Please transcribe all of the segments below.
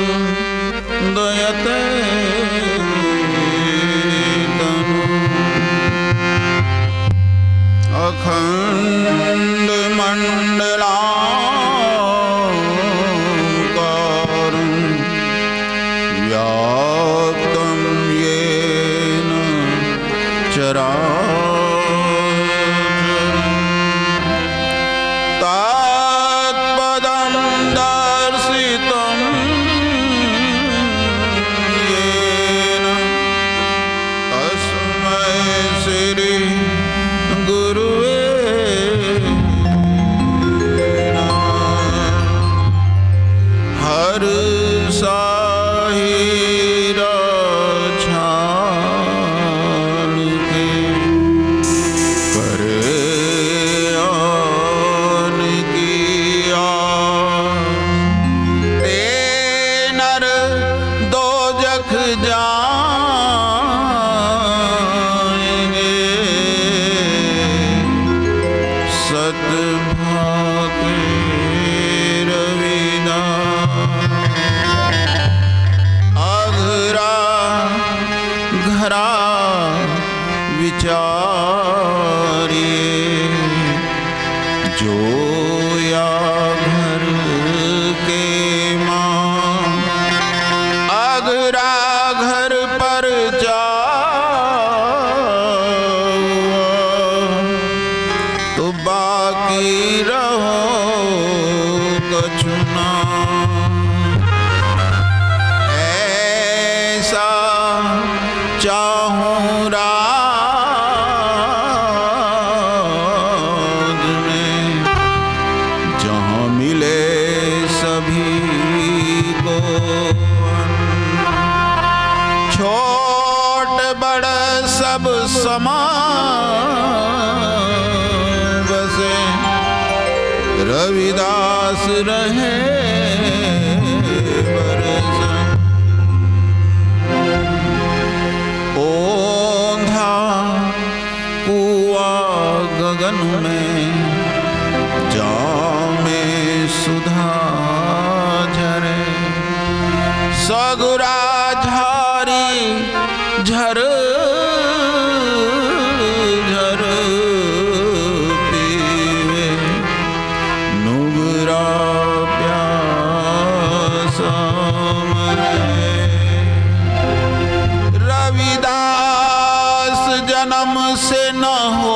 सच्चिदानन्दयते तनु अखण्डमण्डलाकारं व्याप्तं येन चराचरं तत्पदं दर्शितं येन तस्मै श्री गुरुवे नमः। हर साहिरा छान के करे आन की ते नर दो जख जाएंगे सतभाके रविदास अघरा घरा विचारिए जो या घर के मां अघरा घर पर जाओ तो बाकी रहो कछु ना ऐसा चाहूं राज में जहाँ मिले सभी को छोट बड़ सब समान बसे रविदास रहे बरसा ओंधा कुआ गगन में जामे सुधा झरे सगुरा झारी झर झर पीवे नुगरा प्यासा मरे रविदास जन्म से न हो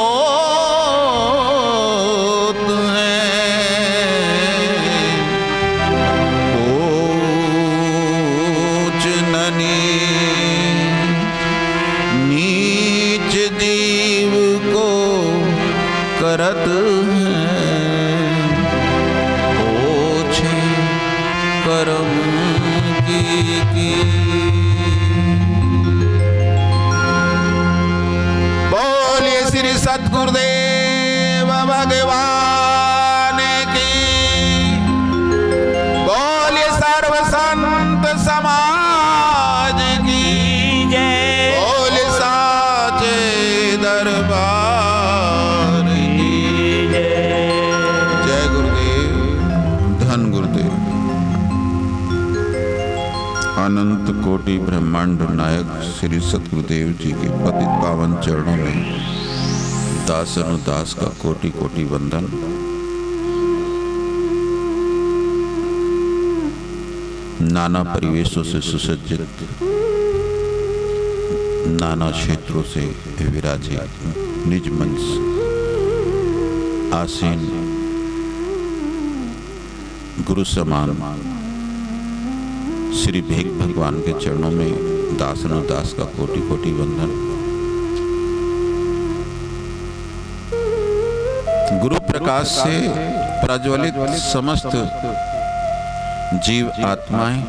ऊंच ननी नीच जीव को करत हैं ओछे कर्म की बोलिए श्री सद्गुरुदेव भगवान की बोलिए सर्व संत समाज की जय बोलिए साचे दरबार की जय गुरुदेव धन गुरुदेव। अनंत कोटि ब्रह्मांड नायक श्री सतगुरुदेव जी के पतित पावन चरणों में दास अनुदास का कोटि कोटि वंदन। नाना परिवेशों से सुसज्जित नाना क्षेत्रों से विराजे निज मंच आसीन गुरु समान श्री भेग भगवान के चरणों में दास अनुदास का कोटि कोटि वंदन। गुरु प्रकाश से प्रज्वलित समस्त जीव आत्माएं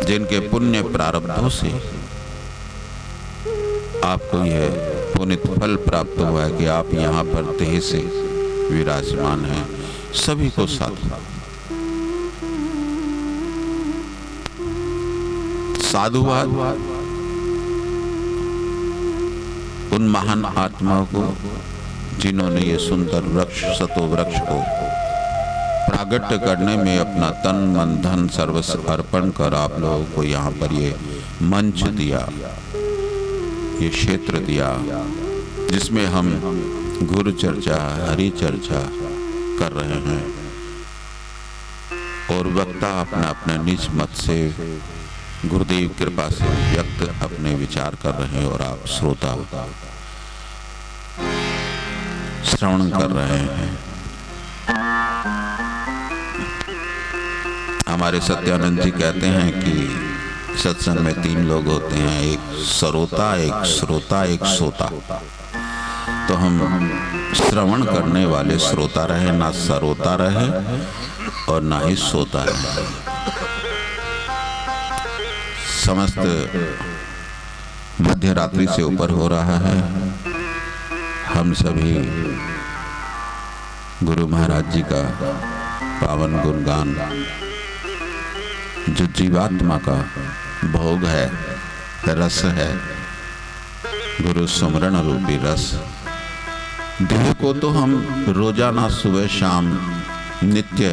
जिनके पुण्य प्रारब्धों से आपको यह पुनित फल प्राप्त हुआ है कि आप यहाँ पर देह से विराजमान हैं, सभी को साधुवाद उन महान आत्माओं को जिन्होंने ये सुंदर वृक्ष सतो वृक्ष को प्रागट्य करने में अपना तन मन धन सर्वस्व अर्पण कर आप लोगों को यहाँ पर ये मंच दिया, ये क्षेत्र दिया, जिसमें हम गुरु चर्चा हरि चर्चा कर रहे हैं और वक्ता अपने अपने निज मत से गुरुदेव कृपा से व्यक्त अपने विचार कर रहे हैं और आप श्रोता श्रवण कर रहे हैं। हमारे सत्यानंद जी कहते हैं कि सत्संग में 3 लोग होते हैं, एक सरोता, एक श्रोता, एक सोता। तो हम श्रवण करने वाले श्रोता रहे, ना सरोता रहे और ना ही सोता रहे। समस्त मध्य रात्रि से ऊपर हो रहा है। हम सभी गुरु महाराज जी का पावन गुणगान, जो जीवात्मा का भोग है, रस है, गुरु सुमरण रूपी रस, देह को तो हम रोजाना सुबह शाम नित्य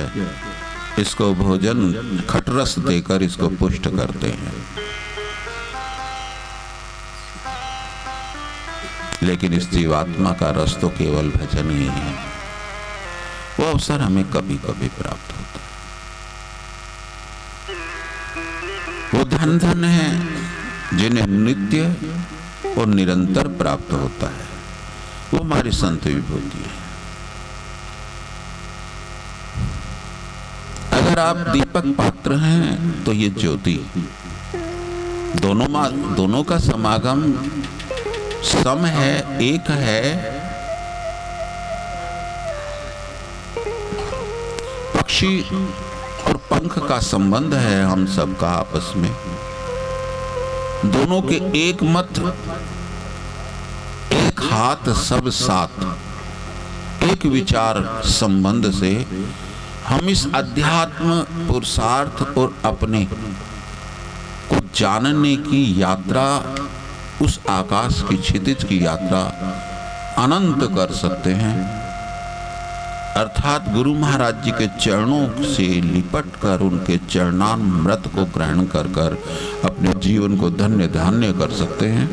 इसको भोजन खटरस देकर इसको पुष्ट करते हैं, लेकिन इस जीवात्मा का रस तो केवल भजन ही है। वो अवसर हमें कभी कभी प्राप्त होता है। वो धन धन है जिन्हें नित्य और निरंतर प्राप्त होता है, वो हमारी संत विभूति है। अगर आप दीपक पात्र हैं तो ये ज्योति, दोनों का समागम सम है, एक है। पक्षी और पंख का संबंध है हम सबका आपस में, दोनों के एक मत, एक हाथ सब साथ, एक विचार संबंध से हम इस अध्यात्म पुरुषार्थ और अपने को जानने की यात्रा, उस आकाश की क्षितिज की यात्रा अनंत कर सकते हैं। अर्थात गुरु महाराज जी के चरणों से लिपट कर उनके चरणामृत को ग्रहण कर कर अपने जीवन को धन्य धान्य कर सकते हैं।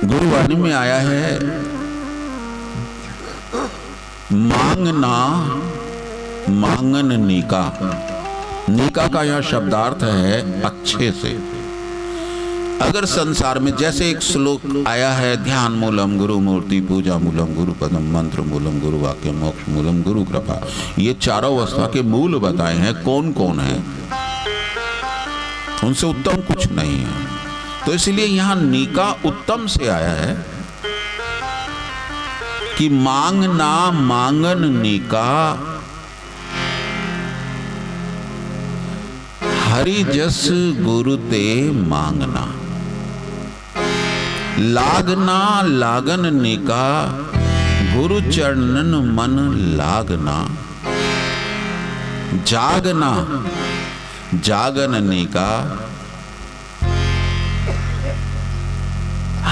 गुरुवाणी में आया है, मांगना मांगन नीका। नीका का यह शब्दार्थ है अच्छे से। अगर संसार में जैसे एक श्लोक आया है, ध्यान मूलम गुरु मूर्ति, पूजा मूलम गुरु पदम, मंत्र मूलम गुरु वाक्य, मोक्ष मूलम गुरु कृपा, ये चारों अवस्था के मूल बताए हैं। कौन कौन है, उनसे उत्तम कुछ नहीं है। तो इसलिए यहां नीका उत्तम से आया है कि मांगना मांगन नीका, हरि जस गुरु ते मांगना। लागना लागन नीका, गुरु चरणन मन लागना। जागना जागन नीका,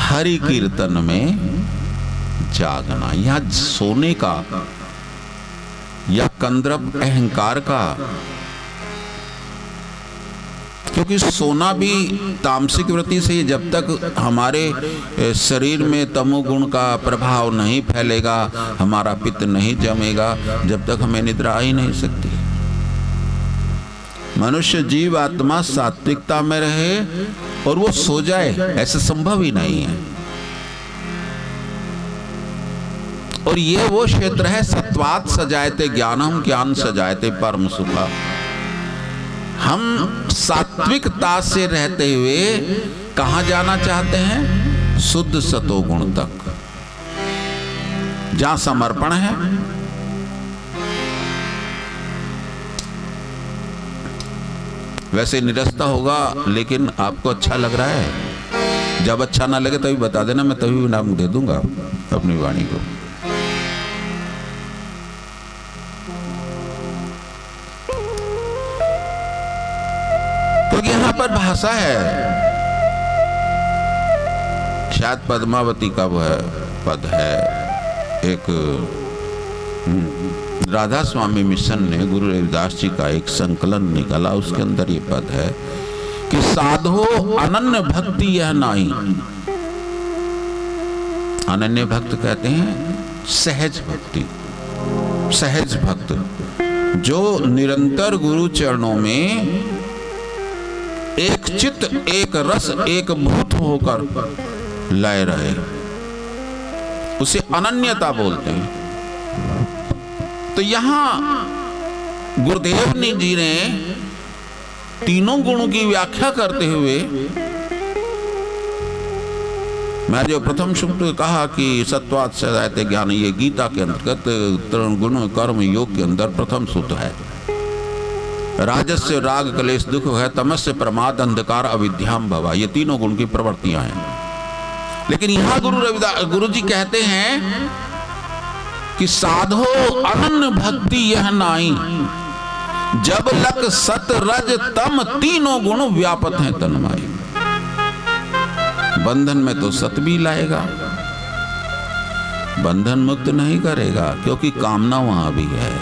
हरि कीर्तन में जागना। यह सोने का या कंद्रव अहंकार का, क्योंकि सोना भी तामसिक वृत्ति से, जब तक हमारे शरीर में तमोगुण का प्रभाव नहीं फैलेगा, हमारा पित्त नहीं जमेगा, जब तक हमें निद्रा आ ही नहीं सकती। मनुष्य जीव आत्मा सात्विकता में रहे और वो सो जाए, ऐसा संभव ही नहीं है। और ये वो क्षेत्र है, सत्वात् सजायते ज्ञानम, ज्ञान सजायते परम सुखा। हम सात्विकता से रहते हुए कहां जाना चाहते हैं? शुद्ध सतोगुण तक, जहां समर्पण है। वैसे निरस्ता होगा, लेकिन आपको अच्छा लग रहा है। जब अच्छा ना लगे तभी बता देना, मैं तभी नाम दे दूंगा अपनी वाणी को। तो यहां पर भाषा है शायद पद्मावती का वह पद है, एक राधा स्वामी मिशन ने गुरु रविदास जी का एक संकलन निकाला, उसके अंदर ये पद है कि साधो अनन्य भक्ति यह नाई। अनन्य भक्त कहते हैं सहज भक्ति, सहज भक्त जो निरंतर गुरु चरणों में एक चित्त, एक रस, एक भूत होकर लय रहे, उसे अनन्यता बोलते हैं। तो यहां गुरुदेव जी ने तीनों गुणों की व्याख्या करते हुए, मैं जो प्रथम सूक्त कहा कि सत्वाद से रहते ज्ञान, ये गीता के अंतर्गत त्रिगुण गुण कर्म योग के अंदर प्रथम सूत्र है। राजस्य राग क्लेश दुख है, तमस्य प्रमाद अंधकार अविद्याम भवा, ये तीनों गुण की प्रवृत्तियां हैं। लेकिन यहां गुरु जी कहते हैं कि साधो अनन्य भक्ति यह नाई, जब लक सत रज तम तीनों गुण व्यापत हैं तन्माई। बंधन में तो सत भी लाएगा, बंधन मुक्त नहीं करेगा, क्योंकि कामना वहां भी है।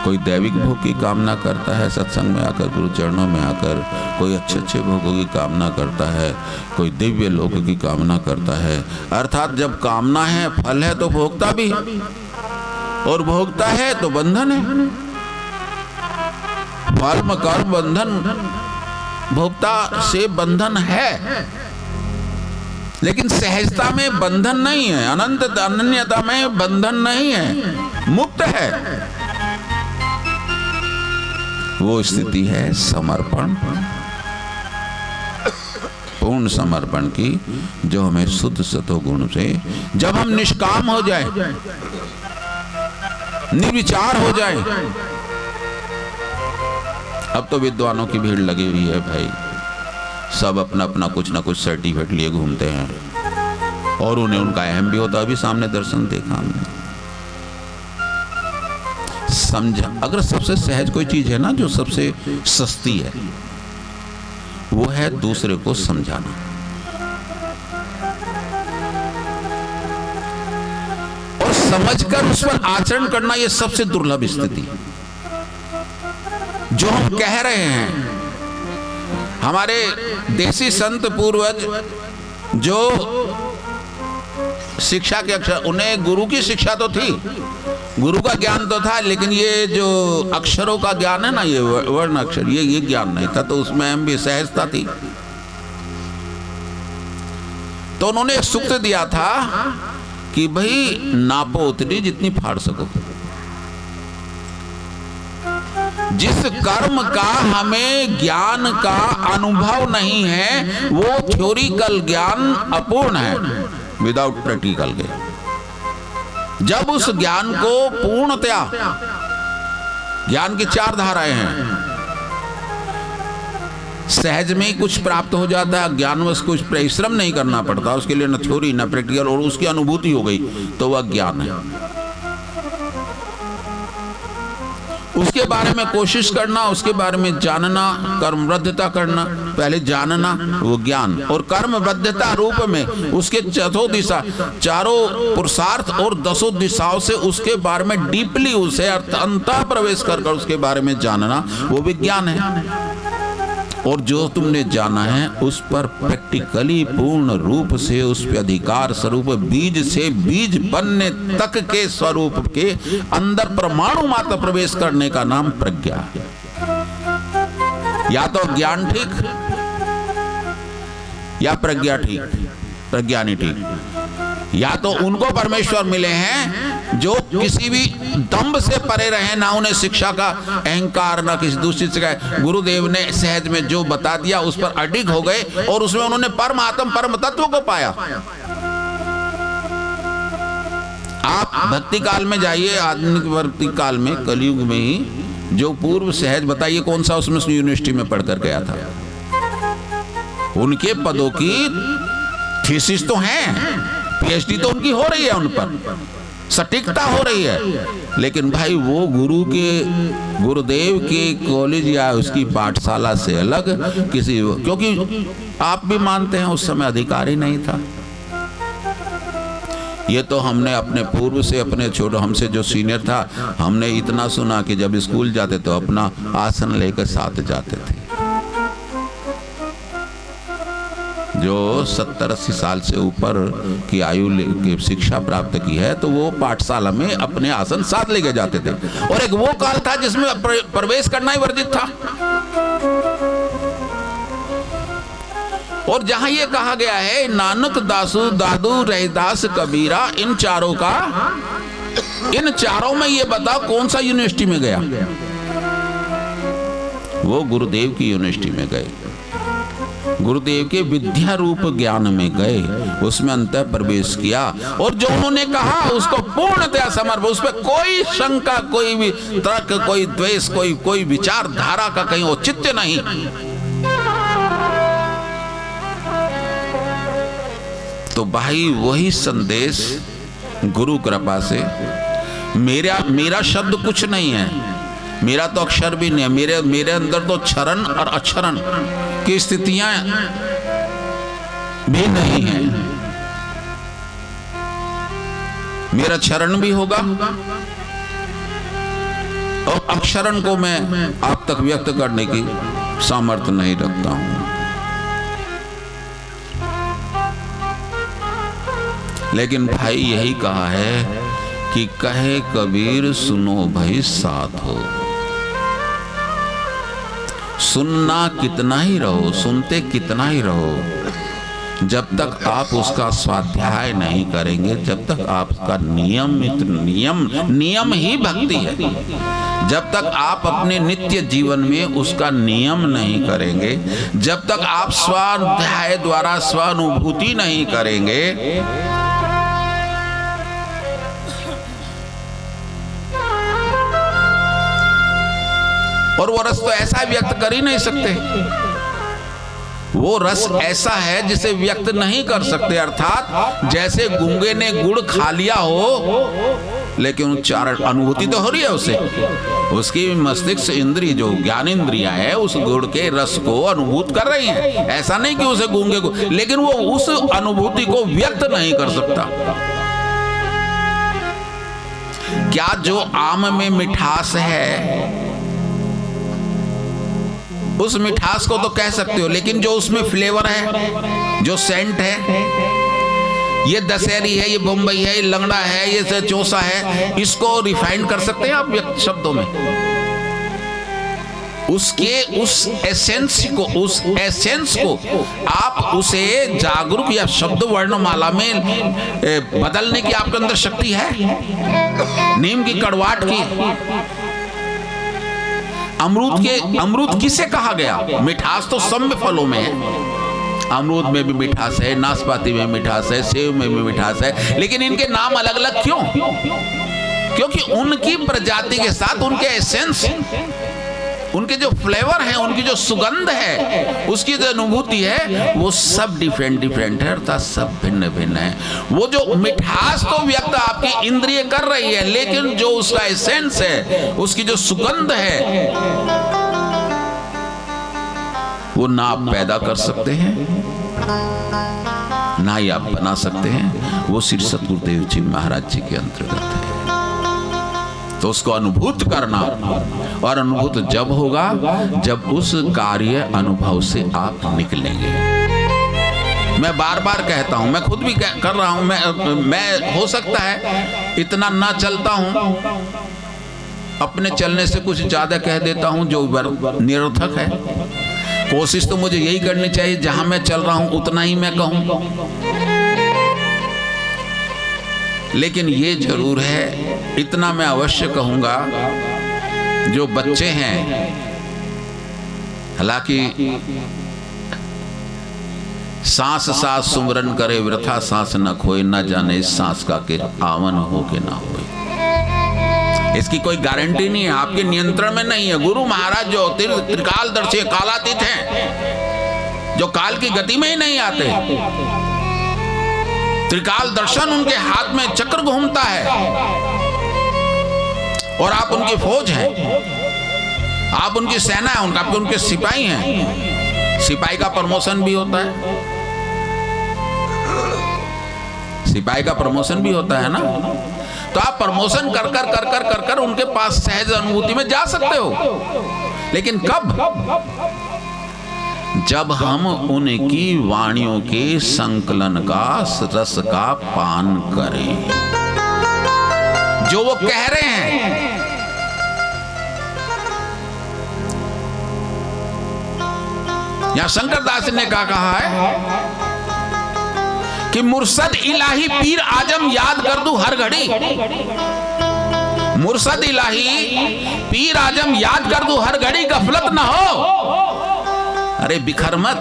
कोई दैविक भोग की कामना करता है सत्संग में आकर, गुरु चरणों में आकर, कोई अच्छे अच्छे भोगों की कामना करता है, कोई दिव्य लोक की कामना करता है। अर्थात जब कामना है, फल है, तो भोगता भी है, और भोगता है तो बंधन है। फल कर्म बंधन, भोक्ता से बंधन है, लेकिन सहजता में बंधन नहीं है, अनंत अनन्यता में बंधन नहीं है, मुक्त है। वो स्थिति है समर्पण, पूर्ण समर्पण की, जो हमें शुद्ध सतो गुण से, जब हम निष्काम हो जाए, निर्विचार हो जाए। अब तो विद्वानों की भीड़ लगी हुई है भाई, सब अपना अपना कुछ ना कुछ सर्टिफिकेट लिए घूमते हैं, और उन्हें उनका अहम भी होता। अभी सामने दर्शन देखा हमने, समझा। अगर सबसे सहज कोई चीज है ना, जो सबसे सस्ती है, वो है दूसरे को समझाना। और समझकर उस पर आचरण करना, ये सबसे दुर्लभ स्थिति। जो हम कह रहे हैं, हमारे देसी संत पूर्वज जो शिक्षा के अक्षर, उन्हें गुरु की शिक्षा तो थी, गुरु का ज्ञान तो था, लेकिन ये जो अक्षरों का ज्ञान है ना, ये वर्ण अक्षर, ये ज्ञान नहीं था, तो उसमें हम भी सहजता थी। तो उन्होंने एक सूक्त दिया था कि भाई नापो उतनी जितनी फाड़ सको। जिस कर्म का हमें ज्ञान का अनुभव नहीं है, वो थ्योरिकल ज्ञान अपूर्ण है, विदाउट प्रैक्टिकल के। जब उस ज्ञान को पूर्णतया, ज्ञान की चार धाराएं हैं, सहज में ही कुछ प्राप्त हो जाता है, ज्ञानवश कुछ परिश्रम नहीं करना पड़ता, उसके लिए न थ्योरी न प्रैक्टिकल, और उसकी अनुभूति हो गई, तो वह ज्ञान है। उसके बारे में कोशिश करना, उसके बारे में जानना, कर्मवृद्धता करना, पहले जानना, वो ज्ञान। और कर्मवृद्धता रूप में उसके चतुर्थ दिशा, चारों पुरुषार्थ और दसों दिशाओं से उसके बारे में डीपली, उसे अंतः प्रवेश कर उसके बारे में जानना, वो विज्ञान है। और जो तुमने जाना है, उस पर प्रैक्टिकली पूर्ण रूप से, उस पे अधिकार स्वरूप, बीज से बीज बनने तक के स्वरूप के अंदर परमाणु मात्र प्रवेश करने का नाम प्रज्ञा। या तो ज्ञान ठीक या प्रज्ञा ठीक, प्रज्ञानी ठीक। या तो उनको परमेश्वर मिले हैं जो किसी भी दंभ से परे रहे, ना उन्हें शिक्षा का अहंकार, ना किसी दूसरी चीज का। गुरुदेव ने सहज में जो बता दिया उस पर अडिग हो गए, और उसमें उन्होंने परमात्म परम तत्व को पाया। आप भक्ति काल में जाइए, आधुनिक भक्ति काल में, कलयुग में ही जो पूर्व सहज बताइए कौन सा उसमें यूनिवर्सिटी में पढ़कर गया था। उनके पदों की थीसिस तो हैं, पीएचडी तो उनकी हो रही है, उन पर सटीकता हो रही है, लेकिन भाई वो गुरुदेव के कॉलेज या उसकी पाठशाला से अलग किसी, क्योंकि आप भी मानते हैं उस समय अधिकार ही नहीं था। ये तो हमने अपने पूर्व से, अपने छोटे हमसे जो सीनियर था, हमने इतना सुना कि जब स्कूल जाते तो अपना आसन लेकर साथ जाते थे। जो 70-80 साल से ऊपर की आयु की शिक्षा प्राप्त की है तो वो पाठशाला में अपने आसन साथ लेके जाते थे। और एक वो काल था जिसमें प्रवेश करना ही वर्जित था। और जहां ये कहा गया है नानक दासू दादू रहीदास कबीरा, इन चारों में ये बता कौन सा यूनिवर्सिटी में गया? वो गुरुदेव की यूनिवर्सिटी में गए, गुरुदेव के विद्या रूप ज्ञान में गए, उसमें अंतः प्रवेश किया। और जो उन्होंने कहा उसको पूर्णतया समर्पण, उस पर कोई शंका, कोई भी तर्क, कोई द्वेष, कोई विचारधारा का कहीं औचित्य नहीं। तो भाई वही संदेश गुरु कृपा से, मेरा शब्द कुछ नहीं है, मेरा तो अक्षर भी नहीं है, मेरे अंदर तो क्षरण और अक्षरण की स्थितियां भी नहीं है। मेरा क्षरण भी होगा और अक्षरण को मैं आप तक व्यक्त करने की सामर्थ्य नहीं रखता हूं। लेकिन भाई यही कहा है कि कहे कबीर सुनो भाई साथ हो। सुनना कितना ही रहो, सुनते कितना ही रहो, जब तक आप उसका स्वाध्याय नहीं करेंगे, जब तक आपका नियम ही भक्ति है, जब तक आप अपने नित्य जीवन में उसका नियम नहीं करेंगे, जब तक आप स्वाध्याय द्वारा स्वानुभूति नहीं करेंगे, और वो रस तो ऐसा व्यक्त कर ही नहीं सकते, वो रस ऐसा है जिसे व्यक्त नहीं कर सकते। अर्थात जैसे गूंगे ने गुड़ खा लिया हो लेकिन उच्चारण अनुभूति तो हो रही है उसे, उसकी मस्तिष्क इंद्रिय जो ज्ञान इंद्रियां है उस गुड़ के रस को अनुभूत कर रही हैं। ऐसा नहीं कि उसे गूंगे को, लेकिन वो उस अनुभूति को व्यक्त नहीं कर सकता। क्या जो आम में मिठास है उस मिठास को तो कह सकते हो, लेकिन जो उसमें फ्लेवर है, जो सेंट है, ये दशहरी है, ये बम्बई है, ये लंगड़ा है, ये चौसा है, इसको रिफाइन कर सकते हैं आप शब्दों में? उसके उस एसेंस को आप उसे जागरूक या शब्द वर्णमाला में बदलने की आपके अंदर शक्ति है? नीम की कड़वाहट की, अमरूद किसे कहा गया? मिठास तो सब फलों में है, अमरूद में भी मिठास है, नाशपाती में मिठास है, सेब में भी मिठास है, लेकिन इनके नाम अलग अलग क्यों? क्योंकि उनकी प्रजाति के साथ उनके एसेंस, उनके जो फ्लेवर है, उनकी जो सुगंध है, उसकी जो अनुभूति है, वो सब डिफरेंट है, अर्थात सब भिन्न भिन्न है। वो जो मिठास तो व्यक्त आपकी इंद्रिय कर रही है, लेकिन जो उसका एसेंस है, उसकी जो सुगंध है, वो ना आप पैदा कर सकते हैं ना ही आप बना सकते हैं। वो श्री सतगुरुदेव जी महाराज जी के अंतर्गत है। तो उसको अनुभूत करना, और अनुभूत जब होगा जब उस कार्य अनुभव से आप निकलेंगे। मैं बार बार कहता हूं, मैं खुद भी कर रहा हूं, मैं हो सकता है इतना ना चलता हूं, अपने चलने से कुछ ज्यादा कह देता हूं जो निरर्थक है। कोशिश तो मुझे यही करनी चाहिए, जहां मैं चल रहा हूं उतना ही मैं कहूं। लेकिन ये जरूर है, इतना मैं अवश्य कहूंगा, जो बच्चे हैं, हालांकि सांस सांस सुमरन करे वृथा सांस न खोए, न जाने इस सांस का के आवन हो के ना होए। इसकी कोई गारंटी नहीं है, आपके नियंत्रण में नहीं है। गुरु महाराज जो त्रिकालदर्शी कालातीत हैं, जो काल की गति में ही नहीं आते, त्रिकाल दर्शन उनके हाथ में चक्र घूमता है, और आप उनकी फौज हैं, आप उनकी सेना है, उनके सिपाही हैं। सिपाही का प्रमोशन भी होता है, सिपाही का प्रमोशन भी होता है ना। तो आप प्रमोशन कर कर उनके पास सहज अनुभूति में जा सकते हो, लेकिन कब? जब हम उनकी वाणियों के संकलन का रस का पान करें, जो वो कह रहे हैं। यहां शंकरदास ने क्या कहा है कि मुर्शद इलाही पीर आजम याद कर दूं हर घड़ी। मुर्शद इलाही पीर आजम याद कर दूं हर घड़ी, गफलत ना हो, अरे बिखर मत,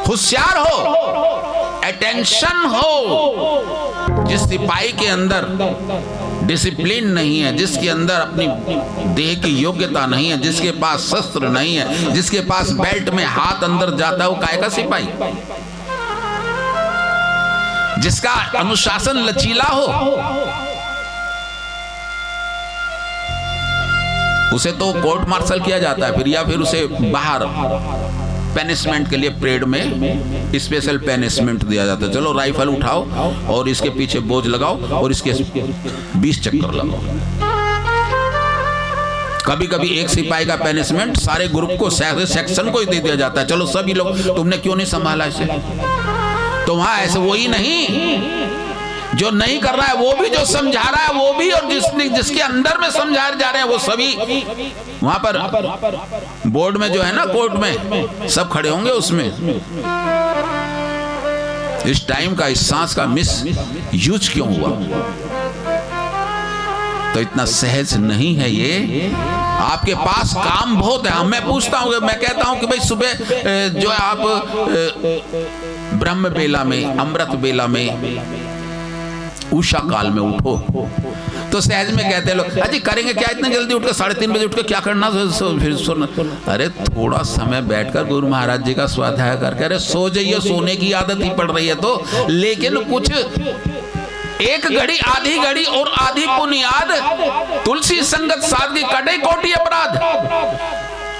होशियार हो, अटेंशन हो। जिस सिपाही के अंदर डिसिप्लिन नहीं है, जिसके अंदर अपनी देह की योग्यता नहीं है, जिसके पास शस्त्र नहीं है, जिसके पास बेल्ट में हाथ अंदर जाता है, वो काय का सिपाही? जिसका अनुशासन लचीला हो, उसे तो कोर्ट मार्शल किया जाता है फिर, या फिर उसे बाहर पेनिशमेंट के लिए परेड में स्पेशल पेनिशमेंट दिया जाता है। चलो राइफल उठाओ और इसके पीछे बोझ लगाओ और इसके 20 चक्कर लगाओ। कभी कभी एक सिपाही का पेनिशमेंट सारे ग्रुप को, सेक्शन को ही दे दिया जाता है। चलो सभी लोग, तुमने क्यों नहीं संभाला इसे? तो वहां ऐसे वही नहीं, जो नहीं कर रहा है वो भी, जो समझा रहा है वो भी, और जिसके अंदर में समझाए जा रहे हैं वो सभी वहां पर बोर्ड में जो है ना, कोर्ट में सब खड़े होंगे उसमें। इस टाइम का, इस सांस का मिस यूज क्यों हुआ? तो इतना सहज नहीं है ये। आपके पास काम बहुत है। मैं पूछता हूँ, मैं कहता हूँ कि भाई सुबह जो है आप ब्रह्म बेला में, अमृत बेला में, उषा काल में उठो, तो सहज में कहते हैं लोग, अजी करेंगे क्या इतने जल्दी उठकर, 3:30 बजे उठकर क्या करना, फिर सोना। अरे थोड़ा समय बैठकर गुरु महाराज जी का स्वाध्याय करके, अरे सो जाइए, सोने की आदत ही पड़ रही है तो, लेकिन कुछ एक घड़ी, आधी घड़ी और आधी पुनियाद, तुलसी संगत सादगी कटे कोटि अपराध।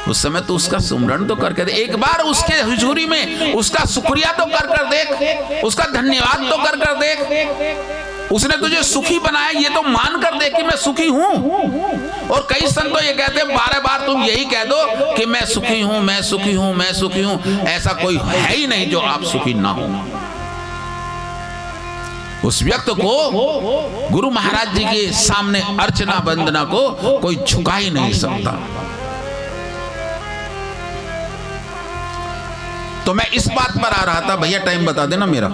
उस समय तो उसका सुमरण तो करके दे, एक बार उसके हुजूरी में उसका शुक्रिया तो कर देख, उसका धन्यवाद तो कर देख। उसने तुझे सुखी बनाया, ये तो मान कर देख कि मैं सुखी हूं। और कई संत तो ये कहते हैं, 12 बार तुम यही कह दो कि मैं सुखी हूं, मैं सुखी हूं, मैं सुखी हूं। ऐसा कोई है ही नहीं जो आप सुखी ना हो। उस व्यक्ति को, गुरु महाराज जी के सामने अर्चना वंदना को कोई झुका ही नहीं सकता। तो मैं इस बात पर आ रहा था, भैया टाइम बता देना मेरा।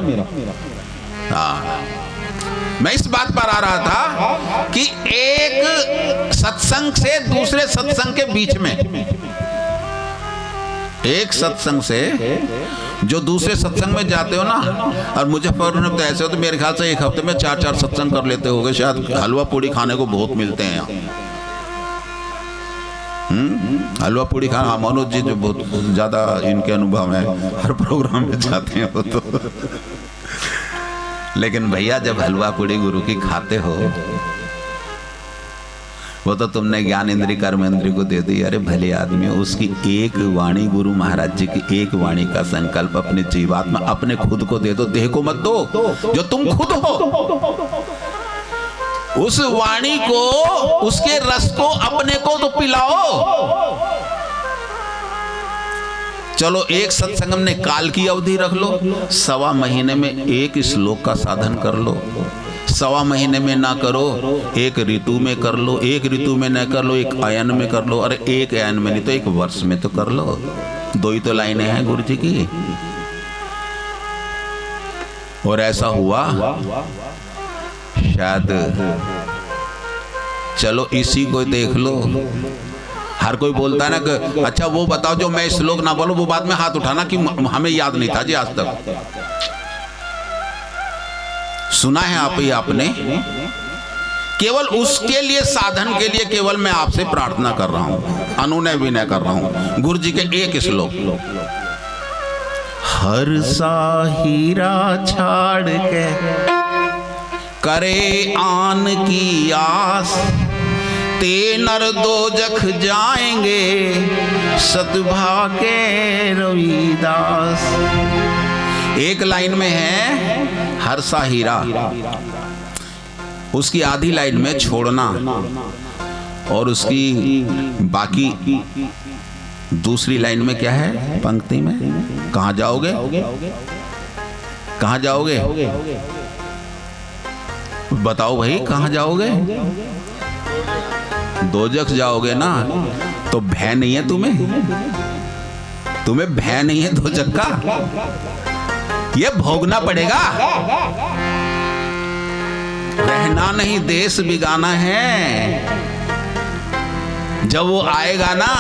हाँ, मैं इस बात पर आ रहा था कि एक सत्संग से दूसरे सत्संग के बीच में, एक सत्संग से जो दूसरे सत्संग में जाते हो ना, और मुजफ्फरपुर में तो ऐसे हो तो मेरे ख्याल से एक हफ्ते में 4-4 सत्संग कर लेते होगे शायद। हलवा पूड़ी खाने को बहुत मिलते हैं यहाँ। हलवा पूड़ी खाना, मनोज जी जो बहुत ज्यादा इनके अनुभव है, हर प्रोग्राम में जाते हैं वो तो। लेकिन भैया जब हलवा पूड़ी गुरु की खाते हो, वो तो तुमने ज्ञान इंद्री कर्म इंद्री को दे दी। अरे भले आदमी, उसकी एक वाणी, गुरु महाराज जी की एक वाणी का संकल्प अपने जीवात्मा, अपने खुद को दे दो, देह को मत दो, जो तुम खुद हो। उस वाणी को, उसके रस को अपने को तो पिलाओ। चलो एक सत्संग में काल की अवधि रख लो, 1.25 महीने में एक श्लोक का साधन कर लो। 1.25 महीने में ना करो, एक ऋतु में कर लो। एक ऋतु में ना कर लो, एक अयन में कर लो। अरे एक अयन में नहीं तो एक वर्ष में तो कर लो। 2 ही तो लाइनें हैं गुरु जी की। और ऐसा हुआ शायद, चलो इसी को देख लो। हर कोई बोलता है ना कि अच्छा वो बताओ जो मैं श्लोक ना बोलूं, वो बाद में हाथ उठाना कि हमें याद नहीं था जी आज तक। सुना है आप ही आपने। केवल उसके लिए, साधन के लिए केवल मैं आपसे प्रार्थना कर रहा हूं, अनुनय विनय कर रहा हूं। गुरु जी के एक श्लोक, हर सा हीरा छाड़ के करे आन की आस, ते नर दोजख जाएंगे, सतभा के रविदास। एक लाइन में है हर्षा हीरा, उसकी आधी लाइन में छोड़ना, और उसकी बाकी दूसरी लाइन में क्या है पंक्ति में, कहां जाओगे, कहां जाओगे, बताओ भाई कहां जाओगे? दोजख जाओगे ना। तो भय नहीं है तुम्हें, तुम्हें भय नहीं है दोजख का, ये भोगना पड़ेगा। रहना नहीं देश बिगाना है, जब वो आएगा ना,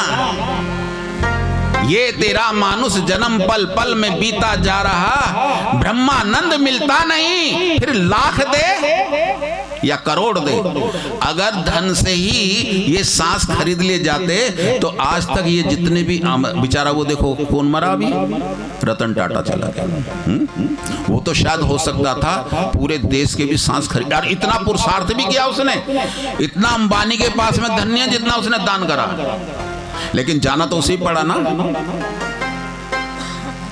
ये तेरा मानुष जन्म पल पल में बीता जा रहा, ब्रह्मानंद मिलता नहीं, फिर लाख दे या करोड़ दे। अगर धन से ही ये सांस खरीद ले जाते तो आज तक ये जितने भी बेचारा, वो देखो कौन मरा अभी, रतन टाटा चला गया। वो तो शायद हो सकता था पूरे देश के भी सांस खरीद, और इतना पुरुषार्थ भी किया उसने, इतना अंबानी के पास में धन नहीं है जितना उसने दान करा, लेकिन जाना तो उसी पड़ा ना।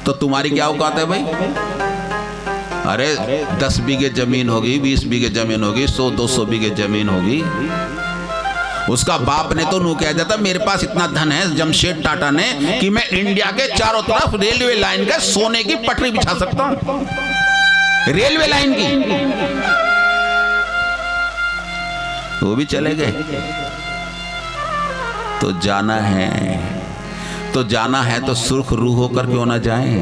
तो तुम्हारी क्या औकात है भाई? अरे 10 बीघे जमीन होगी, 20 बीघे जमीन होगी, 100-200 बीघे जमीन होगी। उसका बाप ने तो नू कह दिया था मेरे पास इतना धन है जमशेद टाटा ने कि मैं इंडिया के चारों तरफ रेलवे लाइन का सोने की पटरी बिछा सकता हूं, रेलवे लाइन की। वो भी चले गए। तो जाना है, तो जाना है तो सुर्ख रूह होकर क्यों ना जाएं,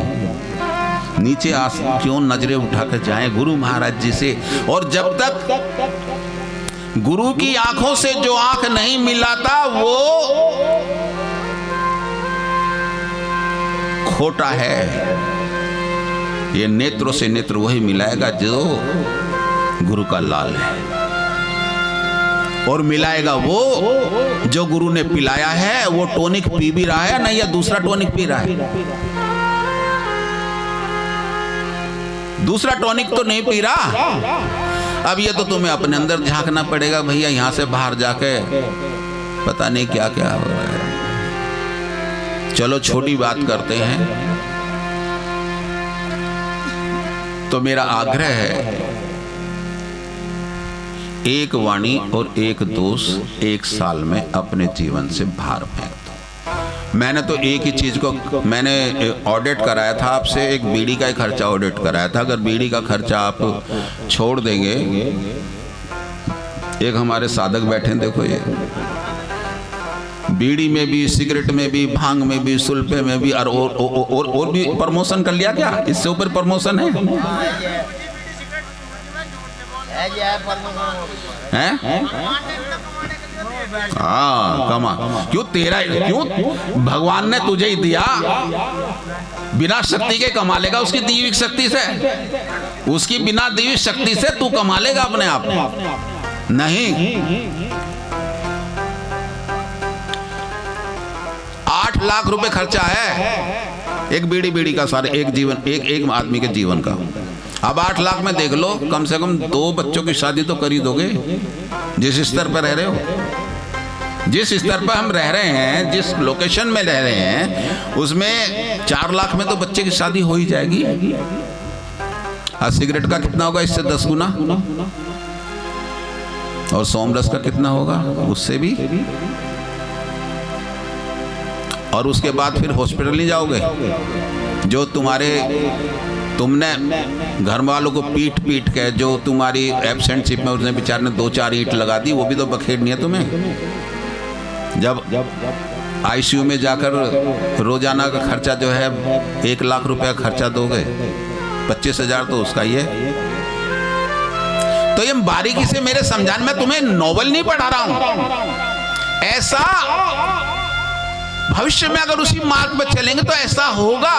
नीचे क्यों नजरें उठाकर जाएं गुरु महाराज जी से। और जब तक गुरु की आंखों से जो आंख नहीं मिलाता वो खोटा है। ये नेत्रों से नेत्र वही मिलाएगा जो गुरु का लाल है, और मिलाएगा वो जो गुरु ने पिलाया है। वो टॉनिक पी भी रहा है नहीं, या दूसरा टॉनिक पी रहा है, दूसरा टॉनिक तो नहीं पी रहा। अब ये तो तुम्हें अपने अंदर झांकना पड़ेगा भैया, यहां से बाहर जाके पता नहीं क्या क्या हो रहा है। चलो छोटी बात करते हैं। तो मेरा आग्रह है, एक वाणी और एक दोष एक साल में अपने जीवन से बाहर फेंक दो। मैंने तो एक ही चीज को मैंने ऑडिट कराया था आपसे, एक बीड़ी का ही खर्चा ऑडिट कराया था। अगर बीड़ी का खर्चा आप छोड़ देंगे, एक हमारे साधक बैठे हैं देखो, ये बीड़ी में भी, सिगरेट में भी, भांग में भी, सुल्फे में भी, और भी प्रमोशन कर लिया क्या? इससे ऊपर प्रमोशन है? हाँ कमा, क्यों तेरा, क्यों भगवान ने तुझे ही दिया, बिना शक्ति के कमा लेगा उसकी दैविक शक्ति से, उसकी बिना दैविक शक्ति से तू कमा लेगा अपने आप नहीं। 8 लाख रुपए खर्चा है एक बीड़ी का, सारे एक जीवन, एक आदमी के जीवन का। अब 8 लाख में देख लो, कम से कम 2 बच्चों की शादी तो कर ही दोगे। जिस स्तर पर रह रहे हो, जिस स्तर पर हम रह रहे हैं, जिस लोकेशन में रह रहे हैं, उसमें 4 लाख में तो बच्चे की शादी हो ही जाएगी। और सिगरेट का कितना होगा? इससे 10 गुना। और सोमरस का कितना होगा? उससे भी। और उसके बाद फिर हॉस्पिटल नहीं जाओगे? जो तुमने घर वालों को पीट के जो तुम्हारी एब्सेंटशिप में उसने बेचारे ने 2-4 ईंट लगा दी, वो भी तो बखेड़नी है तुम्हें। जब आईसीयू में जाकर रोजाना का खर्चा जो है 1 लाख रुपया खर्चा दोगे, 25,000 तो उसका ही है। तो ये बारीकी से मेरे समझाने में, तुम्हें नॉवल नहीं पढ़ा रहा हूं। ऐसा भविष्य में अगर उसी मार्ग पर चलेंगे तो ऐसा होगा।